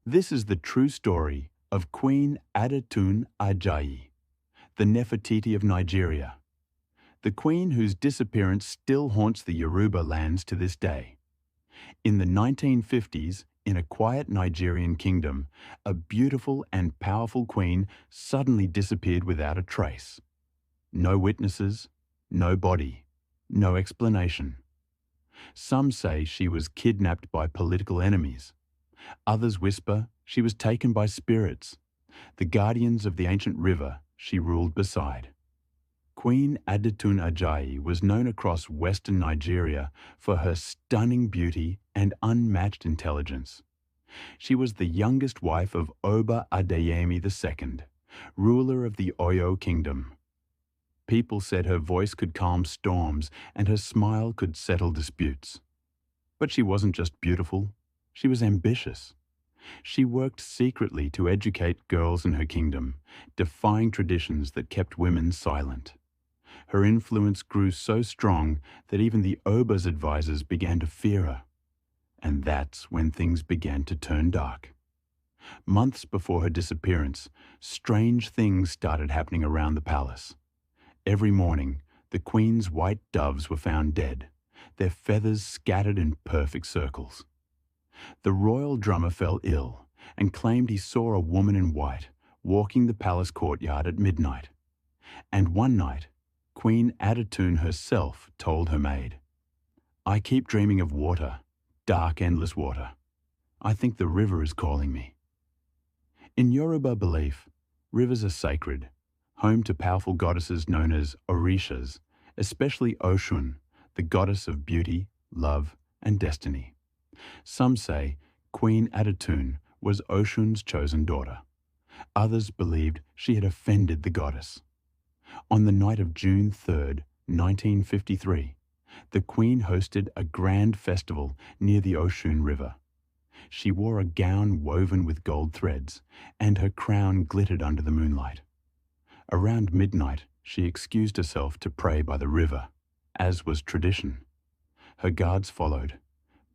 This is the true story of Queen Adetoun Ajayi, the Nefertiti of Nigeria, the queen whose disappearance still haunts the Yoruba lands to this day. In the 1950s, in a quiet Nigerian kingdom, a beautiful and powerful queen suddenly disappeared without a trace. No witnesses, no body, no explanation. Some say she was kidnapped by political enemies. Others whisper she was taken by spirits, the guardians of the ancient river she ruled beside. Queen Adetoun Ajayi was known across western Nigeria for her stunning beauty and unmatched intelligence. She was the youngest wife of Oba Adeyemi II, ruler of the Oyo Kingdom. People said her voice could calm storms and her smile could settle disputes. But she wasn't just beautiful, she was ambitious. She worked secretly to educate girls in her kingdom, defying traditions that kept women silent. Her influence grew so strong that even the Oba's advisors began to fear her. And that's when things began to turn dark. Months before her disappearance, strange things started happening around the palace. Every morning, the queen's white doves were found dead, their feathers scattered in perfect circles. The royal drummer fell ill and claimed he saw a woman in white walking the palace courtyard at midnight. And one night, Queen Adetoun herself told her maid, "I keep dreaming of water, dark, endless water. I think the river is calling me." In Yoruba belief, rivers are sacred, home to powerful goddesses known as Orishas, especially Oshun, the goddess of beauty, love, and destiny. Some say Queen Adetoun was Oshun's chosen daughter. Others believed she had offended the goddess. On the night of June 3rd, 1953, the queen hosted a grand festival near the Oshun River. She wore a gown woven with gold threads, and her crown glittered under the moonlight. Around midnight, she excused herself to pray by the river, as was tradition. Her guards followed,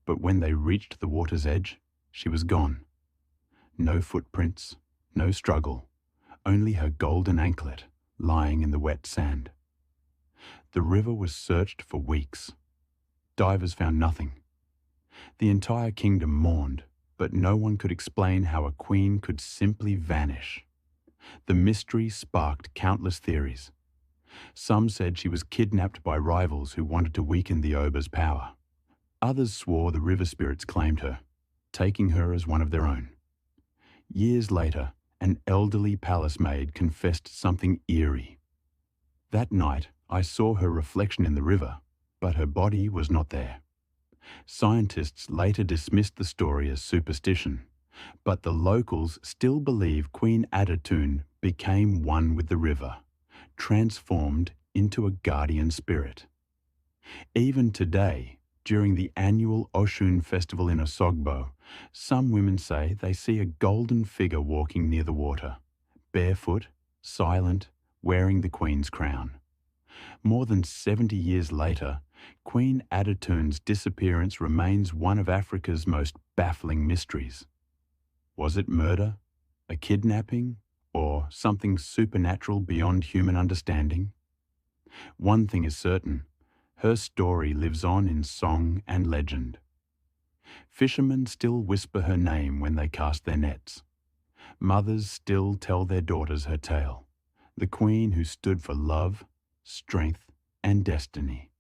but when they reached the water's edge, she was gone. No footprints, no struggle, only her golden anklet lying in the wet sand. The river was searched for weeks. Divers found nothing. The entire kingdom mourned, but no one could explain how a queen could simply vanish. The mystery sparked countless theories. Some said she was kidnapped by rivals who wanted to weaken the Oba's power. Others swore the river spirits claimed her, taking her as one of their own. Years later, an elderly palace maid confessed something eerie. That night, I saw her reflection in the river, but her body was not there. Scientists later dismissed the story as superstition, but the locals still believe Queen Adetoun became one with the river, transformed into a guardian spirit. Even today, during the annual Oshun festival in Osogbo, some women say they see a golden figure walking near the water, barefoot, silent, wearing the queen's crown. More than 70 years later, Queen Adetoun's disappearance remains one of Africa's most baffling mysteries. Was it murder, a kidnapping, or something supernatural beyond human understanding? One thing is certain, her story lives on in song and legend. Fishermen still whisper her name when they cast their nets. Mothers still tell their daughters her tale, the queen who stood for love, strength, and destiny.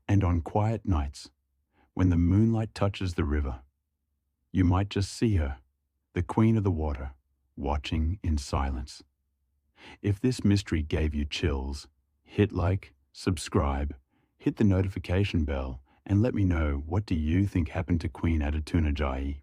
And on quiet nights, when the moonlight touches the river, you might just see her, the queen of the water, watching in silence. If this mystery gave you chills, hit like, subscribe, hit the notification bell, and let me know, what do you think happened to Queen Adetoun Ajayi?